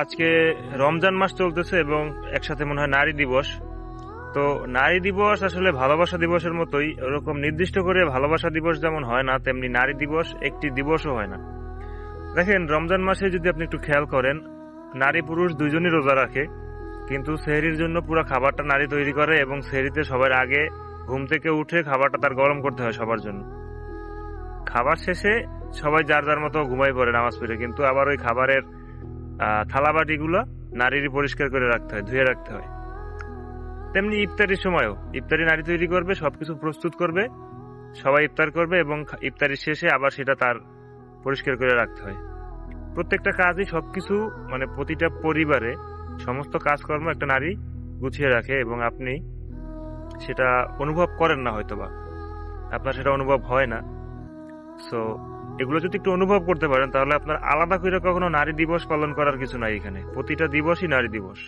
আজকে রমজান মাস চলতেছে এবং একসাথে মনে হয় নারী দিবস। তো নারী দিবস আসলে ভালোবাসা দিবসের মতোই, ওরকম নির্দিষ্ট করে ভালোবাসা দিবস যেমন হয় না, তেমনি নারী দিবস একটি দিবসও হয় না। দেখেন, রমজান মাসে যদি আপনি একটু খেয়াল করেন, নারী পুরুষ দুইজনই রোজা রাখে, কিন্তু সেহরির জন্য পুরো খাবারটা নারী তৈরি করে এবং সেহরিতে সবার আগে ঘুম থেকে উঠে খাবারটা তার গরম করতে হয় সবার জন্য। খাবার শেষে সবাই যার যার মতো ঘুমাই পড়ে নামাজ পড়ে, কিন্তু আবার ওই খাবারের থালাবাটিগুলো নারীরই পরিষ্কার করে রাখতে হয়, ধুয়ে রাখতে হয়। তেমনি ইফতারির সময়ও ইফতারি নারী তৈরি করবে, সবকিছু প্রস্তুত করবে, সবাই ইফতার করবে এবং ইফতারির শেষে আবার সেটা তার পরিষ্কার করে রাখতে হয়। প্রত্যেকটা কাজই সবকিছু, মানে প্রতিটা পরিবারে সমস্ত কাজকর্ম একটা নারী গুছিয়ে রাখে এবং আপনি সেটা অনুভব করেন না, হয়তোবা আপনার সেটা অনুভব হয় না। সো এগুলো যদি একটু অনুভব করতে পারেন, তাহলে আপনার আলাদা করে কখনো নারী দিবস পালন করার কিছু নাই। এখানে প্রতিটা দিবসই নারী দিবস।